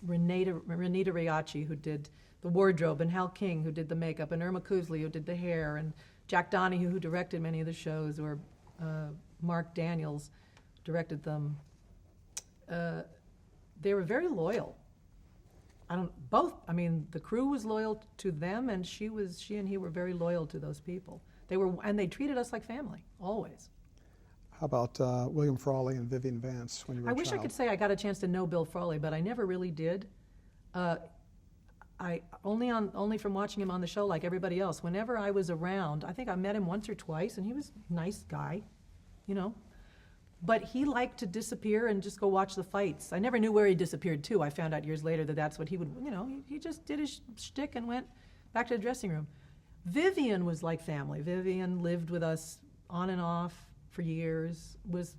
Renita Riachi, who did the wardrobe, and Hal King, who did the makeup, and Irma Kuzli, who did the hair, and Jack Donahue, who directed many of the shows, or Mark Daniels directed them. They were very loyal. The crew was loyal to them, and she and he were very loyal to those people. And they treated us like family, always. How about William Frawley and Vivian Vance when you were a I wish child? I could say I got a chance to know Bill Frawley, but I never really did. I only from watching him on the show like everybody else. Whenever I was around, I think I met him once or twice, and he was a nice guy, But he liked to disappear and just go watch the fights. I never knew where he disappeared to. I found out years later that that's what he would, he just did his shtick and went back to the dressing room. Vivian was like family. Vivian lived with us on and off for years, was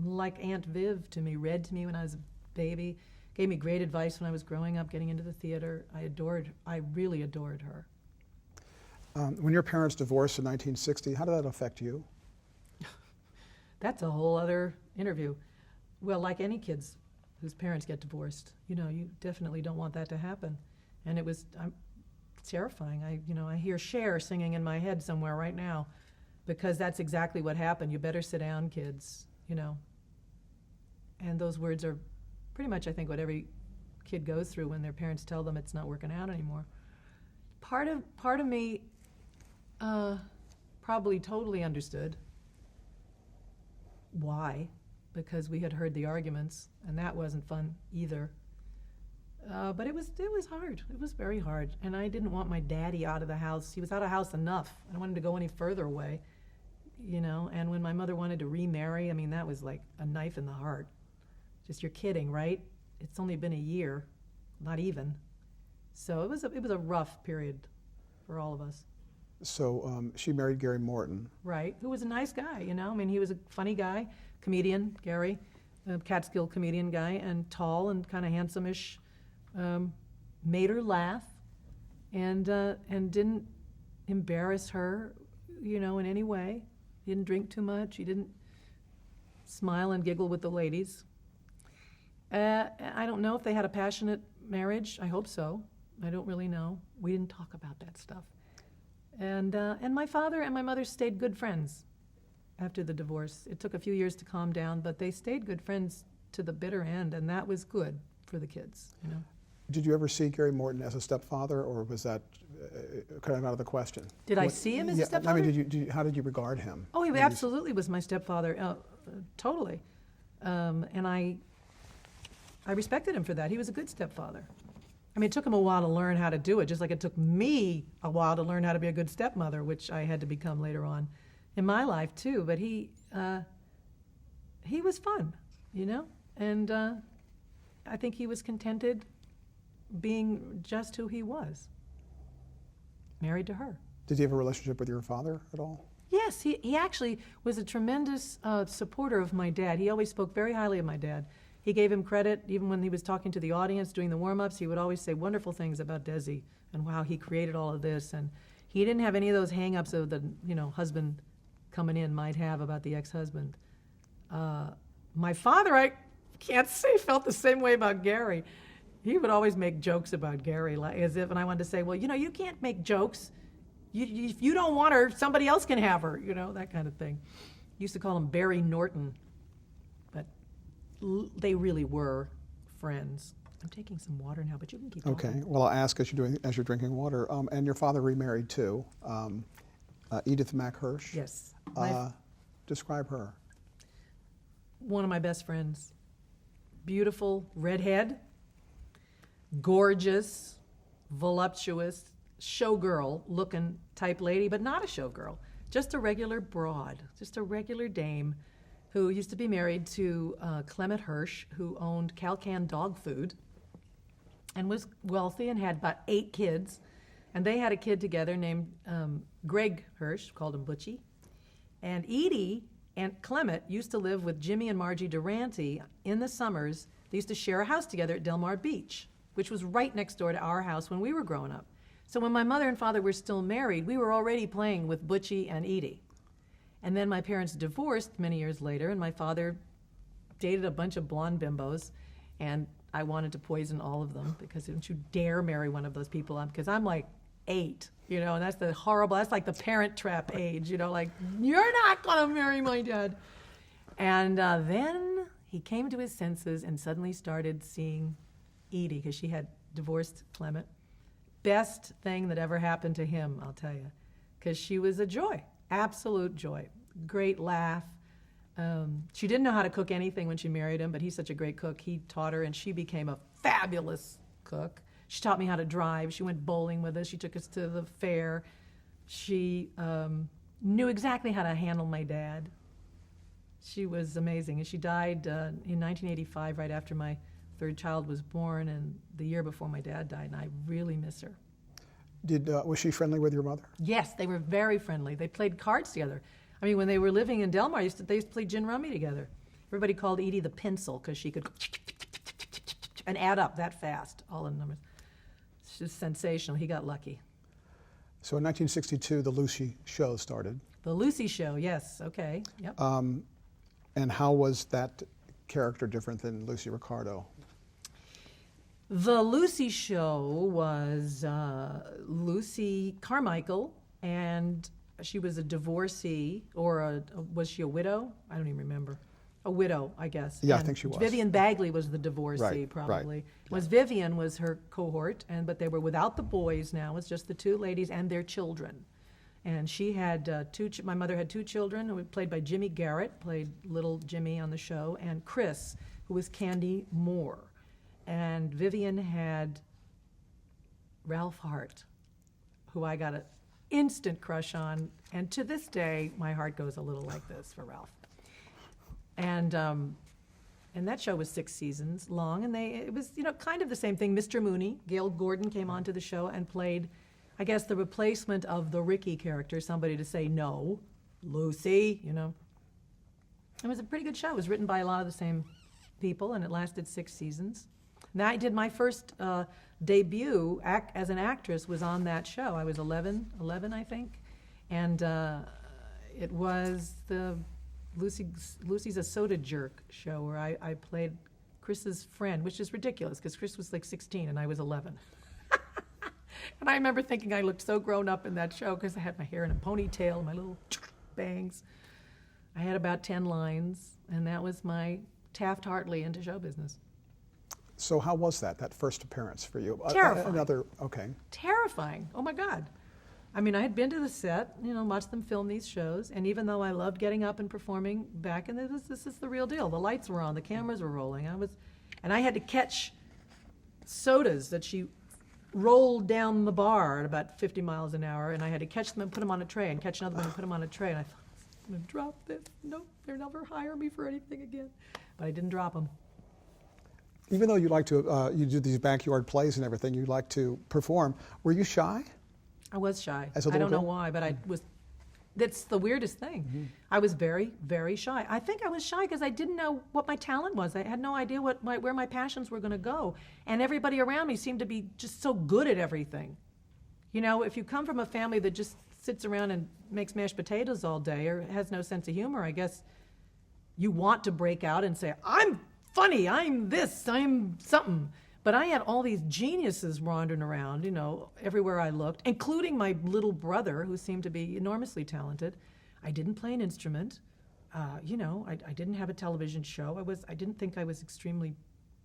like Aunt Viv to me, read to me when I was a baby, gave me great advice when I was growing up, getting into the theater. I really adored her. When your parents divorced in 1960, how did that affect you? That's a whole other interview. Well, like any kids whose parents get divorced, you definitely don't want that to happen. And it was terrifying. I hear Cher singing in my head somewhere right now, because that's exactly what happened. You better sit down, kids, And those words are pretty much, I think, what every kid goes through when their parents tell them it's not working out anymore. Part of me probably totally understood why, because we had heard the arguments, and that wasn't fun either. But it was hard. It was very hard, and I didn't want my daddy out of the house. He was out of the house enough. I don't want him to go any further away, And when my mother wanted to remarry, that was like a knife in the heart. Just, you're kidding, right? It's only been a year, not even. So it was a rough period for all of us. So she married Gary Morton. Right, who was a nice guy, he was a funny guy, comedian, Gary, a Catskill comedian guy, and tall and kind of handsome-ish. Made her laugh, and didn't embarrass her, in any way. He didn't drink too much. He didn't smile and giggle with the ladies. I don't know if they had a passionate marriage. I hope so. I don't really know. We didn't talk about that stuff. And my father and my mother stayed good friends after the divorce. It took a few years to calm down, but they stayed good friends to the bitter end, and that was good for the kids, Did you ever see Gary Morton as a stepfather, or was that kind of out of the question? Did I see him as a stepfather? How did you regard him? Oh, he absolutely was my stepfather, totally. And I respected him for that. He was a good stepfather. It took him a while to learn how to do it, just like it took me a while to learn how to be a good stepmother, which I had to become later on in my life too. But he was fun, and I think he was contented being just who he was, married to her. Did he have a relationship with your father at all? Yes, he actually was a tremendous supporter of my dad. He always spoke very highly of my dad. He gave him credit, even when he was talking to the audience, doing the warm-ups, he would always say wonderful things about Desi and how he created all of this. And he didn't have any of those hang-ups of the, husband coming in might have about the ex-husband. My father, I can't say, felt the same way about Gary. He would always make jokes about Gary, as if, and I wanted to say, well, you can't make jokes. If you don't want her, somebody else can have her, that kind of thing. Used to call him Barry Norton. They really were friends. I'm taking some water now, but you can keep talking. Okay. Well, I'll ask as you're drinking water. And your father remarried too, Edith Mack Hirsch. Yes. Describe her. One of my best friends. Beautiful redhead, gorgeous, voluptuous, showgirl-looking type lady, but not a showgirl. Just a regular broad, just a regular dame, who used to be married to Clement Hirsch, who owned Calcan Dog Food and was wealthy and had about 8 kids. And they had a kid together named Greg Hirsch, called him Butchie. And Edie and Clement used to live with Jimmy and Margie Durante in the summers. They used to share a house together at Del Mar Beach, which was right next door to our house when we were growing up. So when my mother and father were still married, we were already playing with Butchie and Edie. And then my parents divorced many years later, and my father dated a bunch of blonde bimbos, and I wanted to poison all of them because don't you dare marry one of those people, because I'm like 8, and that's that's like the Parent Trap age, like, you're not going to marry my dad. And then he came to his senses and suddenly started seeing Edie, because she had divorced Clement. Best thing that ever happened to him, I'll tell you, because she was a joy, absolute joy. Great laugh. She didn't know how to cook anything when she married him, but he's such a great cook. He taught her, and she became a fabulous cook. She taught me how to drive. She went bowling with us. She took us to the fair. She knew exactly how to handle my dad. She was amazing. And she died in 1985, right after my 3rd child was born, and the year before my dad died, and I really miss her. Was she friendly with your mother? Yes, they were very friendly. They played cards together. I mean, when they were living in Delmar, they used to play gin rummy together. Everybody called Edie the pencil because she could and add up that fast, all the numbers. It's just sensational. He got lucky. So in 1962, the Lucie show started. The Lucie show, yes, okay, yep. And how was that character different than Lucy Ricardo? The Lucie show was Lucy Carmichael, and she was a divorcee, or was she a widow? I don't even remember. A widow, I guess. Yeah, and I think she was. Vivian Bagley was the divorcee, Right, probably. right. Vivian was her cohort, but they were without the boys now. It's just the 2 ladies and their children. And she had my mother had 2 children, who were played by Jimmy Garrett, played little Jimmy on the show, and Chris, who was Candy Moore. And Vivian had Ralph Hart, who I got an instant crush on. And to this day, my heart goes a little like this for Ralph. And that show was 6 seasons long, and it was kind of the same thing. Mr. Mooney, Gail Gordon, came onto the show and played, I guess, the replacement of the Ricky character, somebody to say no, Lucy, It was a pretty good show. It was written by a lot of the same people, and it lasted 6 seasons. Now, I did my first debut as an actress was on that show. I was 11, I think, and it was the Lucy's a Soda Jerk show where I played Chris's friend, which is ridiculous because Chris was like 16 and I was 11. And I remember thinking I looked so grown up in that show because I had my hair in a ponytail and my little bangs. I had about 10 lines, and that was my Taft-Hartley into show business. So how was that first appearance for you? Terrifying. Okay. Terrifying. Oh, my God. I mean, I had been to the set, watched them film these shows, and even though I loved getting up and performing back in this is the real deal. The lights were on, the cameras were rolling. I had to catch sodas that she rolled down the bar at about 50 miles an hour, and I had to catch them and put them on a tray, and catch another one and put them on a tray, and I thought, I'm going to drop this. Nope, they'll never hire me for anything again. But I didn't drop them. Even though you like to, you do these backyard plays and everything, you like to perform, were you shy? I was shy. As a little I don't know girl? why, but I was. That's the weirdest thing. Mm-hmm. I was very, very shy. I think I was shy because I didn't know what my talent was. I had no idea where my passions were going to go. And everybody around me seemed to be just so good at everything. If you come from a family that just sits around and makes mashed potatoes all day or has no sense of humor, I guess you want to break out and say, I'm funny, I'm this, I'm something. But I had all these geniuses wandering around, everywhere I looked, including my little brother, who seemed to be enormously talented. I didn't play an instrument. I didn't have a television show. I didn't think I was extremely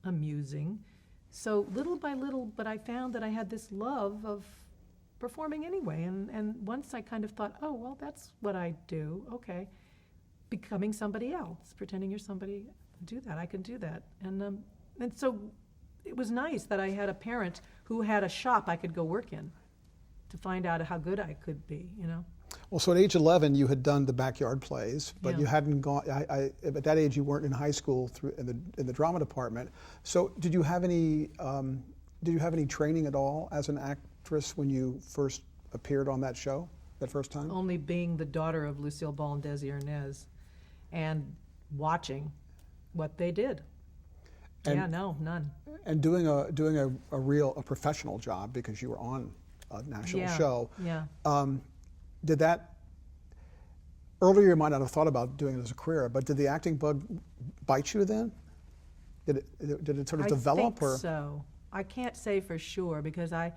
amusing. So little by little, but I found that I had this love of performing anyway. And once I kind of thought, oh, well, that's what I do. Okay. Becoming somebody else, pretending you're somebody, do that. I can do that. And so it was nice that I had a parent who had a shop I could go work in to find out how good I could be, Well, so at age 11, you had done the backyard plays, but Yeah. you hadn't gone. At that age, you weren't in high school in the drama department. So, did you have any training at all as an actress when you first appeared on that show, that first time? Only being the daughter of Lucille Ball and Desi Arnaz and watching what they did. None. And doing a professional job because you were on a national show. Yeah. Earlier, you might not have thought about doing it as a career, but did the acting bug bite you then? Did it sort of develop? I think so. I can't say for sure because I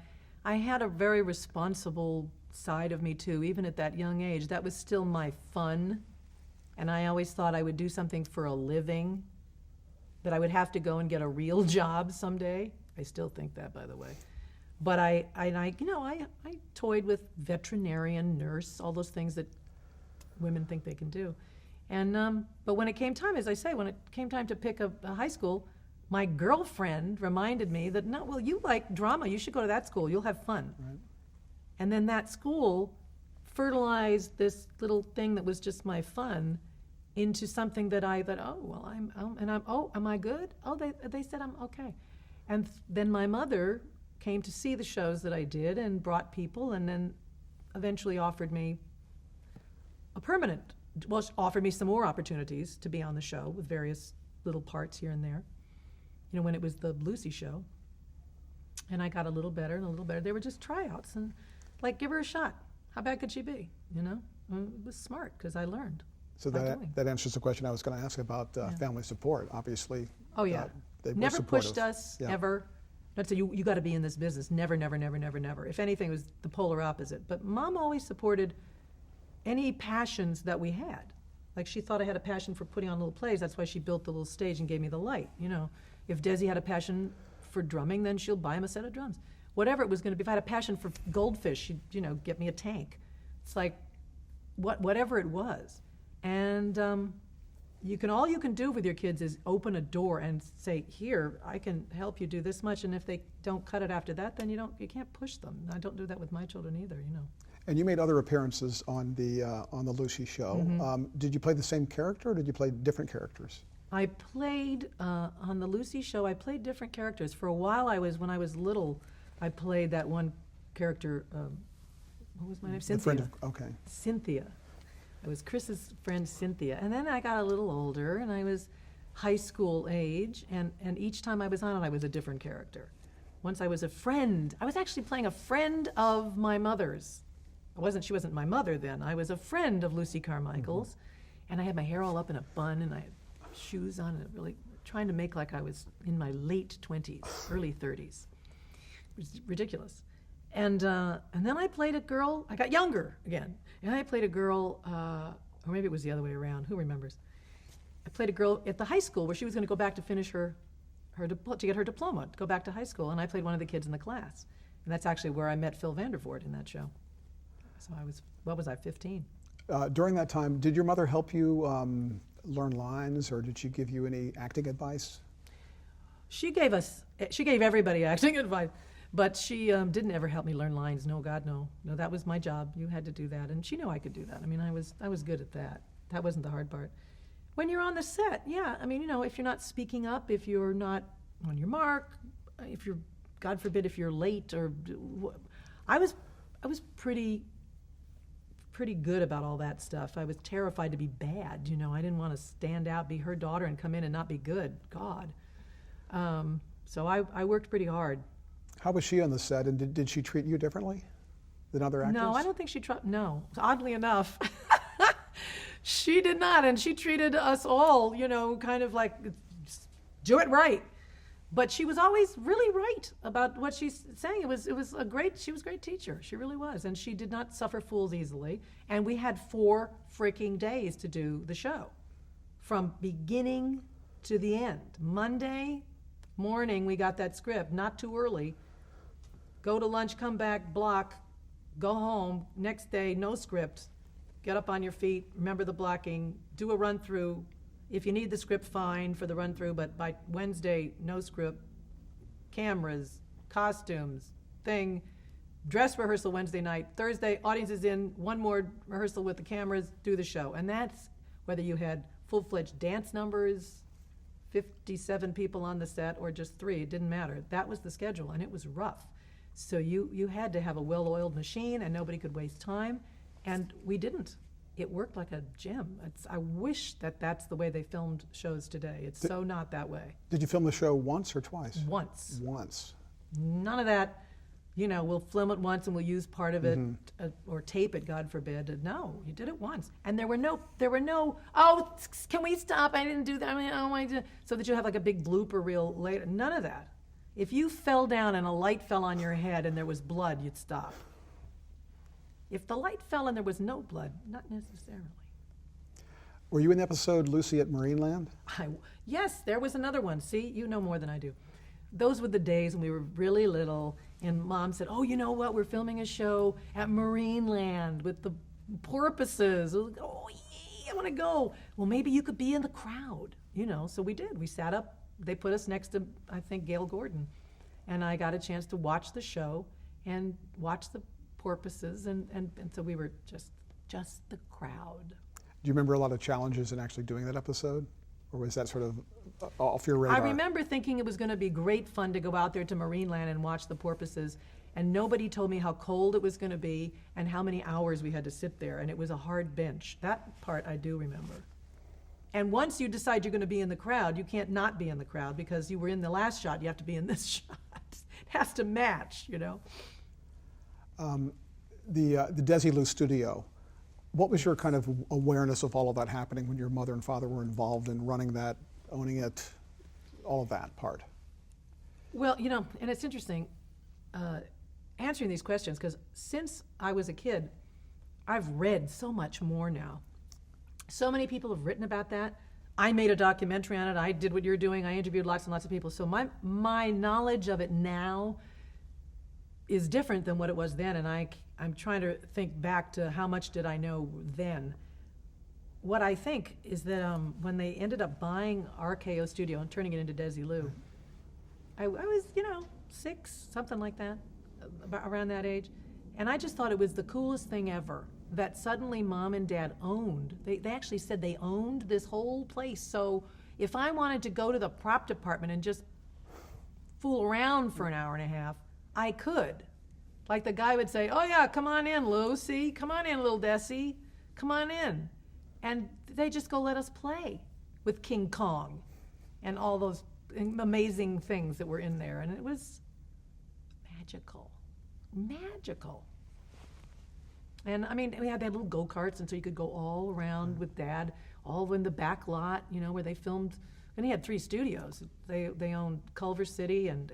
had a very responsible side of me too, even at that young age. That was still my fun, and I always thought I would do something for a living, that I would have to go and get a real job someday. I still think that, by the way. But I toyed with veterinarian, nurse, all those things that women think they can do. And but when it came time, as I say, when it came time to pick a high school, my girlfriend reminded me that, no, well, you like drama, you should go to that school, you'll have fun. Right. And then that school fertilized this little thing that was just my fun into something that I thought, oh, well, am I good? Oh, they said I'm okay. And then my mother came to see the shows that I did and brought people, and then eventually offered me offered me some more opportunities to be on the show with various little parts here and there. You know, when it was the Lucie show. And I got a little better and a little better. They were just tryouts and like, give her a shot. How bad could she be, you know? And it was smart because I learned. So that answers the question I was going to ask about family support, obviously. Oh, yeah. They never were supportive. pushed us, ever. Not to say you got to be in this business. Never, never, never, never, never. If anything, it was the polar opposite. But Mom always supported any passions that we had. Like she thought I had a passion for putting on little plays. That's why she built the little stage and gave me the light. You know, if Desi had a passion for drumming, then she'll buy him a set of drums. Whatever it was going to be. If I had a passion for goldfish, she'd, you know, get me a tank. It's like whatever it was. And all you can do with your kids is open a door and say, here, I can help you do this much. And if they don't cut it after that, then you can't push them. I don't do that with my children either, you know. And you made other appearances on the Lucie show. Mm-hmm. Did you play the same character, or did you play different characters? I played on the Lucie show. I played different characters. For a while, when I was little, I played that one character. What was my name? Cynthia. Cynthia. I was Chris's friend Cynthia. And then I got a little older, and I was high school age, and each time I was on it, I was a different character. Once I was a friend. I was actually playing a friend of my mother's. She wasn't my mother then. I was a friend of Lucy Carmichael's, and I had my hair all up in a bun, and I had shoes on, and really trying to make like I was in my late 20s, early 30s. It was ridiculous. And then I played a girl. I got younger again, and I played a girl, or maybe it was the other way around. Who remembers? I played a girl at the high school where she was going to go back to finish to get her diploma, to go back to high school, and I played one of the kids in the class, and that's actually where I met Phil Vandervoort in that show. So I was 15? During that time, did your mother help you learn lines, or did she give you any acting advice? She gave everybody acting advice, but she didn't ever help me learn lines. No, God, no. No, that was my job. You had to do that, and she knew I could do that. I mean, I was good at that. That wasn't the hard part. When you're on the set, yeah, I mean, you know, if you're not speaking up, if you're not on your mark, if you're, God forbid, if you're late, or I was pretty good about all that stuff. I was terrified to be bad, you know. I didn't want to stand out, be her daughter, and come in and not be good. God. So I worked pretty hard. How was she on the set, and did she treat you differently than other actors? No, I don't think she no. Oddly enough, she did not, and she treated us all, you know, kind of like, do it right. But she was always really right about what she's saying. She was a great teacher. She really was. And she did not suffer fools easily. And we had 4 freaking days to do the show from beginning to the end. Monday morning, we got that script, not too early. Go to lunch, come back, block, go home. Next day, no script. Get up on your feet, remember the blocking, do a run through. If you need the script, fine for the run-through, but by Wednesday, no script, cameras, costumes, dress rehearsal Wednesday night. Thursday, audience is in, one more rehearsal with the cameras, do the show. And that's whether you had full-fledged dance numbers, 57 people on the set, or just 3, it didn't matter. That was the schedule, and it was rough. So you had to have a well-oiled machine, and nobody could waste time, and we didn't. It worked like a gym. I wish that's the way they filmed shows today. It's so not that way. Did you film the show once or twice? Once. Once. None of that, we'll film it once and we'll use part of it or tape it, God forbid. No, you did it once. And there were no, oh, can we stop? I didn't do that. I mean, oh my God. So that you have like a big blooper reel later. None of that. If you fell down and a light fell on your head and there was blood, you'd stop. If the light fell and there was no blood, not necessarily. Were you in the episode Lucy at Marineland? Yes, there was another one. See, you know more than I do. Those were the days when we were really little, and Mom said, oh, you know what, we're filming a show at Marineland with the porpoises. Oh, yeah, I want to go. Well, maybe you could be in the crowd, So we did. We sat up. They put us next to, I think, Gail Gordon. And I got a chance to watch the show and watch the porpoises, and so we were just the crowd. Do you remember a lot of challenges in actually doing that episode? Or was that sort of off your radar? I remember thinking it was going to be great fun to go out there to Marineland and watch the porpoises, and nobody told me how cold it was going to be and how many hours we had to sit there, and it was a hard bench. That part I do remember. And once you decide you're going to be in the crowd, you can't not be in the crowd because you were in the last shot, you have to be in this shot. It has to match, The Desilu studio, what was your kind of awareness of all of that happening when your mother and father were involved in running that, owning it, all of that part? Well, and it's interesting answering these questions because since I was a kid, I've read so much more now. So many people have written about that. I made a documentary on it. I did what you're doing. I interviewed lots and lots of people. So my knowledge of it now is different than what it was then, and I'm trying to think back to how much did I know then. What I think is that when they ended up buying RKO Studio and turning it into Desilu, I was, 6, something like that, around that age, and I just thought it was the coolest thing ever that suddenly Mom and Dad owned. They actually said they owned this whole place. So if I wanted to go to the prop department and just fool around for an hour and a half, I could. Like the guy would say, oh yeah, come on in, Lucy. Come on in, little Desi. Come on in. And they just go let us play with King Kong and all those amazing things that were in there. And it was magical. Magical. And I mean, we had little go-karts, and so you could go all around with Dad, all in the back lot, where they filmed. And he had 3 studios. They owned Culver City and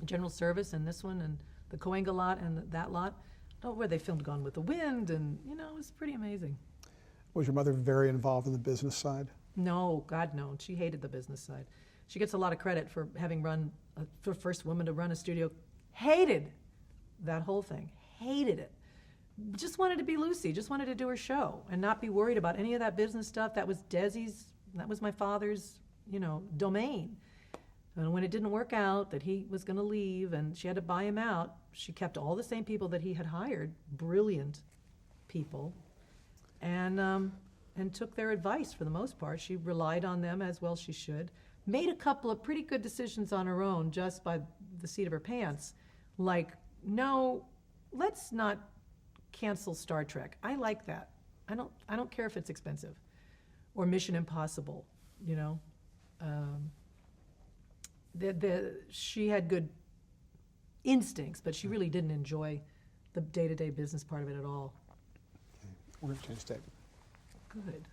General Service and this one and the Coenga lot and that lot, where they filmed Gone with the Wind, and it was pretty amazing. Was your mother very involved in the business side? No, God no. She hated the business side. She gets a lot of credit for having run, the first woman to run a studio. Hated that whole thing. Hated it. Just wanted to be Lucy. Just wanted to do her show and not be worried about any of that business stuff. That was Desi's. That was my father's, domain. And when it didn't work out, that he was going to leave and she had to buy him out, she kept all the same people that he had hired, brilliant people, and took their advice for the most part. She relied on them as well she should. Made a couple of pretty good decisions on her own just by the seat of her pants. Like, no, let's not cancel Star Trek. I like that. I don't care if it's expensive. Or Mission Impossible, she had good instincts, but she really didn't enjoy the day-to-day business part of it at all. Okay. We're going to change tape. Good.